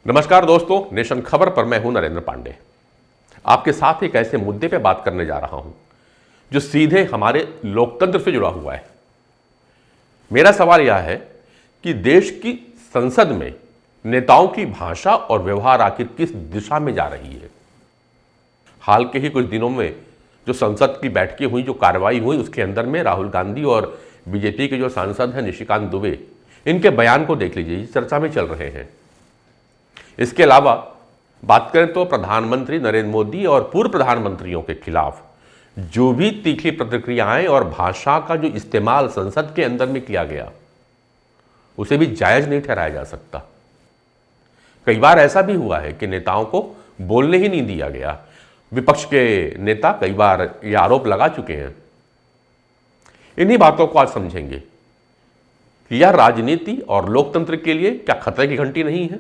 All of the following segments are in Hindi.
नमस्कार दोस्तों, नेशन खबर पर मैं हूं नरेंद्र पांडे। आपके साथ एक ऐसे मुद्दे पे बात करने जा रहा हूं जो सीधे हमारे लोकतंत्र से जुड़ा हुआ है। मेरा सवाल यह है कि देश की संसद में नेताओं की भाषा और व्यवहार आखिर किस दिशा में जा रही है। हाल के ही कुछ दिनों में जो संसद की बैठकें हुई, जो कार्रवाई हुई, उसके अंदर में राहुल गांधी और बीजेपी के जो सांसद हैं निशिकांत दुबे, इनके बयान को देख लीजिए, चर्चा में चल रहे हैं। इसके अलावा बात करें तो प्रधानमंत्री नरेंद्र मोदी और पूर्व प्रधानमंत्रियों के खिलाफ जो भी तीखी प्रतिक्रियाएं और भाषा का जो इस्तेमाल संसद के अंदर में किया गया, उसे भी जायज नहीं ठहराया जा सकता। कई बार ऐसा भी हुआ है कि नेताओं को बोलने ही नहीं दिया गया। विपक्ष के नेता कई बार ये आरोप लगा चुके हैं। इन्हीं बातों को आज समझेंगे कि यह राजनीति और लोकतंत्र के लिए क्या खतरे की घंटी नहीं है।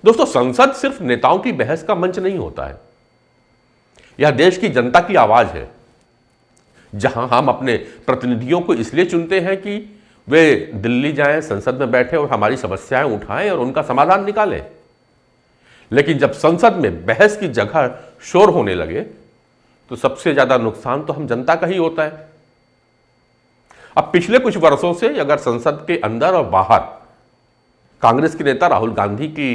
दोस्तों, संसद सिर्फ नेताओं की बहस का मंच नहीं होता है। यह देश की जनता की आवाज है, जहां हम अपने प्रतिनिधियों को इसलिए चुनते हैं कि वे दिल्ली जाएं, संसद में बैठे और हमारी समस्याएं उठाएं और उनका समाधान निकालें। लेकिन जब संसद में बहस की जगह शोर होने लगे तो सबसे ज्यादा नुकसान तो हम जनता का ही होता है। अब पिछले कुछ वर्षों से अगर संसद के अंदर और बाहर कांग्रेस के नेता राहुल गांधी की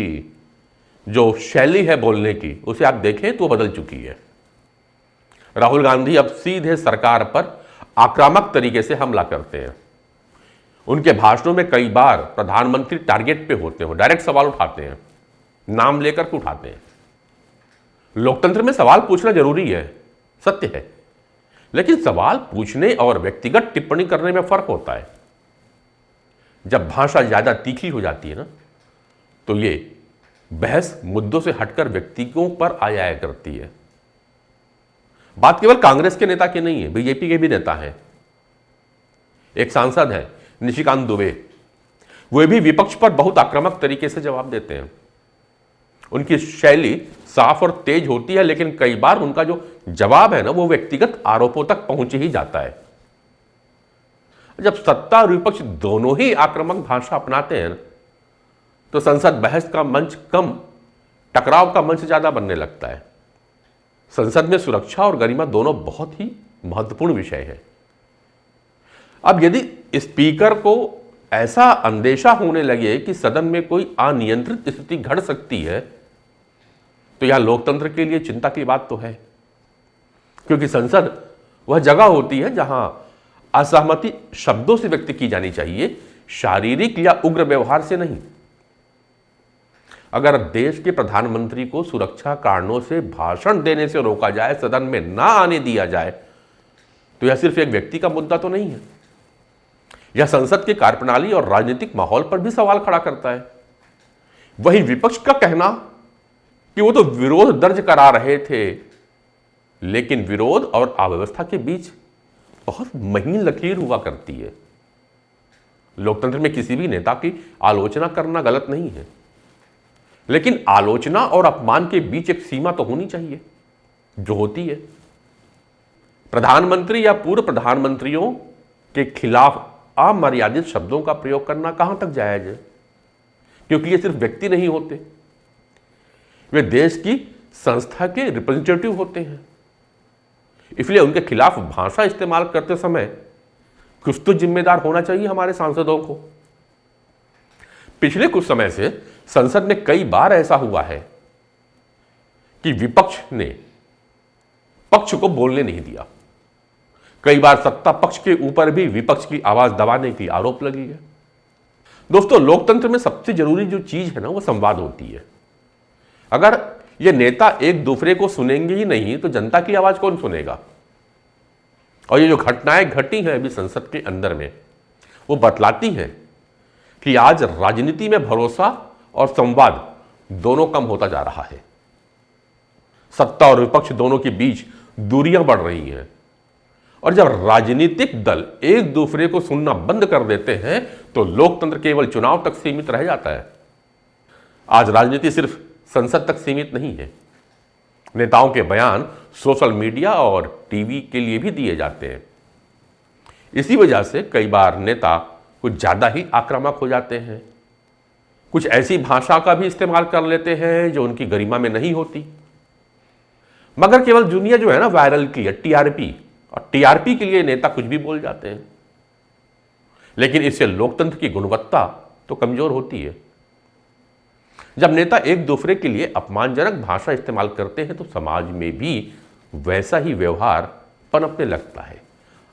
जो शैली है बोलने की, उसे आप देखें तो बदल चुकी है। राहुल गांधी अब सीधे सरकार पर आक्रामक तरीके से हमला करते हैं। उनके भाषणों में कई बार प्रधानमंत्री टारगेट पे होते हैं, डायरेक्ट सवाल उठाते हैं, नाम लेकर के उठाते हैं। लोकतंत्र में सवाल पूछना जरूरी है, सत्य है, लेकिन सवाल पूछने और व्यक्तिगत टिप्पणी करने में फर्क होता है। जब भाषा ज्यादा तीखी हो जाती है ना, तो ये बहस मुद्दों से हटकर व्यक्तियों पर आ जाया करती है। बात केवल कांग्रेस के नेता की नहीं है, बीजेपी के भी नेता हैं। एक सांसद है निशिकांत दुबे, वे भी विपक्ष पर बहुत आक्रामक तरीके से जवाब देते हैं। उनकी शैली साफ और तेज होती है, लेकिन कई बार उनका जो जवाब है ना, वो व्यक्तिगत आरोपों तक पहुंच ही जाता है। जब सत्ता और विपक्ष दोनों ही आक्रामक भाषा अपनाते हैं तो संसद बहस का मंच कम, टकराव का मंच ज्यादा बनने लगता है। संसद में सुरक्षा और गरिमा दोनों बहुत ही महत्वपूर्ण विषय है। अब यदि स्पीकर को ऐसा अंदेशा होने लगे कि सदन में कोई अनियंत्रित स्थिति घट सकती है, तो यह लोकतंत्र के लिए चिंता की बात तो है, क्योंकि संसद वह जगह होती है जहां असहमति शब्दों से व्यक्त की जानी चाहिए, शारीरिक या उग्र व्यवहार से नहीं। अगर देश के प्रधानमंत्री को सुरक्षा कारणों से भाषण देने से रोका जाए, सदन में ना आने दिया जाए, तो यह सिर्फ एक व्यक्ति का मुद्दा तो नहीं है। यह संसद की कार्यप्रणाली और राजनीतिक माहौल पर भी सवाल खड़ा करता है। वही विपक्ष का कहना कि वो तो विरोध दर्ज करा रहे थे, लेकिन विरोध और अव्यवस्था के बीच बहुत महीन लकीर हुआ करती है। लोकतंत्र में किसी भी नेता की आलोचना करना गलत नहीं है, लेकिन आलोचना और अपमान के बीच एक सीमा तो होनी चाहिए, जो होती है। प्रधानमंत्री या पूर्व प्रधानमंत्रियों के खिलाफ अमर्यादित शब्दों का प्रयोग करना कहां तक जायज है, क्योंकि ये सिर्फ व्यक्ति नहीं होते, वे देश की संस्था के रिप्रेजेंटेटिव होते हैं। इसलिए उनके खिलाफ भाषा इस्तेमाल करते समय कुछ तो जिम्मेदार होना चाहिए हमारे सांसदों को। पिछले कुछ समय से संसद में कई बार ऐसा हुआ है कि विपक्ष ने पक्ष को बोलने नहीं दिया। कई बार सत्ता पक्ष के ऊपर भी विपक्ष की आवाज दबाने की आरोप लगी है। दोस्तों, लोकतंत्र में सबसे जरूरी जो चीज है ना, वो संवाद होती है। अगर ये नेता एक दूसरे को सुनेंगे ही नहीं तो जनता की आवाज कौन सुनेगा। और ये जो घटनाएं घटी हैं अभी संसद के अंदर में, वो बतलाती हैं कि आज राजनीति में भरोसा और संवाद दोनों कम होता जा रहा है। सत्ता और विपक्ष दोनों के बीच दूरियां बढ़ रही हैं, और जब राजनीतिक दल एक दूसरे को सुनना बंद कर देते हैं तो लोकतंत्र केवल चुनाव तक सीमित रह जाता है। आज राजनीति सिर्फ संसद तक सीमित नहीं है। नेताओं के बयान सोशल मीडिया और टीवी के लिए भी दिए जाते हैं। इसी वजह से कई बार नेता कुछ ज्यादा ही आक्रामक हो जाते हैं। कुछ ऐसी भाषा का भी इस्तेमाल कर लेते हैं जो उनकी गरिमा में नहीं होती, मगर केवल दुनिया जो है ना वायरल की है, टीआरपी, और टीआरपी के लिए नेता कुछ भी बोल जाते हैं। लेकिन इससे लोकतंत्र की गुणवत्ता तो कमजोर होती है। जब नेता एक दूसरे के लिए अपमानजनक भाषा इस्तेमाल करते हैं तो समाज में भी वैसा ही व्यवहार पनपने लगता है।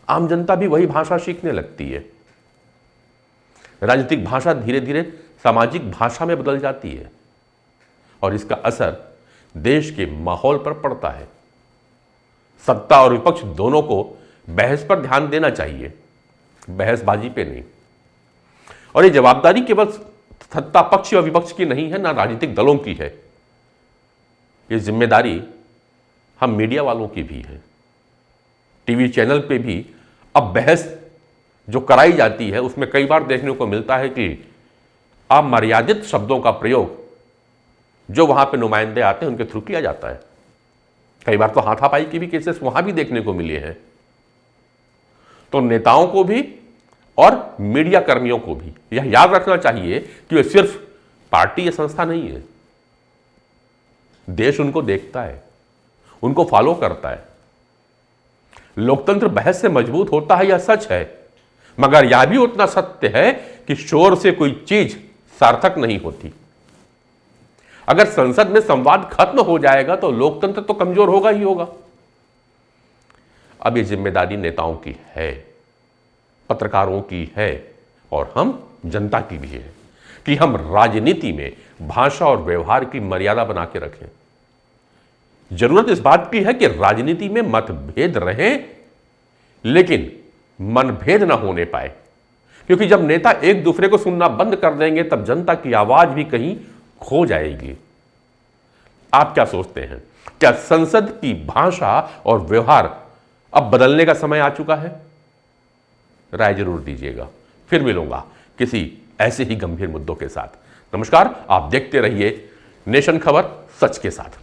आम जनता भी वही भाषा सीखने लगती है। राजनीतिक भाषा धीरे धीरे सामाजिक भाषा में बदल जाती है और इसका असर देश के माहौल पर पड़ता है। सत्ता और विपक्ष दोनों को बहस पर ध्यान देना चाहिए, बहसबाजी पे नहीं। और ये जवाबदारी केवल सत्ता पक्ष और विपक्ष की नहीं है, ना राजनीतिक दलों की है। ये जिम्मेदारी हम मीडिया वालों की भी है। टीवी चैनल पे भी अब बहस जो कराई जाती है उसमें कई बार देखने को मिलता है कि अमर्यादित शब्दों का प्रयोग जो वहां पे नुमाइंदे आते हैं उनके थ्रू किया जाता है। कई बार तो हाथापाई की भी केसेस वहां भी देखने को मिले हैं। तो नेताओं को भी और मीडिया कर्मियों को भी यह याद रखना चाहिए कि वे सिर्फ पार्टी या संस्था नहीं है। देश उनको देखता है, उनको फॉलो करता है। लोकतंत्र बहस से मजबूत होता है, यह सच है, मगर यह भी उतना सत्य है कि शोर से कोई चीज सार्थक नहीं होती। अगर संसद में संवाद खत्म हो जाएगा तो लोकतंत्र तो कमजोर होगा ही होगा। अब ये जिम्मेदारी नेताओं की है, पत्रकारों की है और हम जनता की भी है कि हम राजनीति में भाषा और व्यवहार की मर्यादा बना के रखें। जरूरत इस बात की है कि राजनीति में मतभेद रहें लेकिन मनभेद ना होने पाए, क्योंकि जब नेता एक दूसरे को सुनना बंद कर देंगे तब जनता की आवाज भी कहीं खो जाएगी। आप क्या सोचते हैं? क्या संसद की भाषा और व्यवहार अब बदलने का समय आ चुका है? राय जरूर दीजिएगा। फिर मिलूंगा किसी ऐसे ही गंभीर मुद्दों के साथ। नमस्कार, आप देखते रहिए नेशन खबर सच के साथ।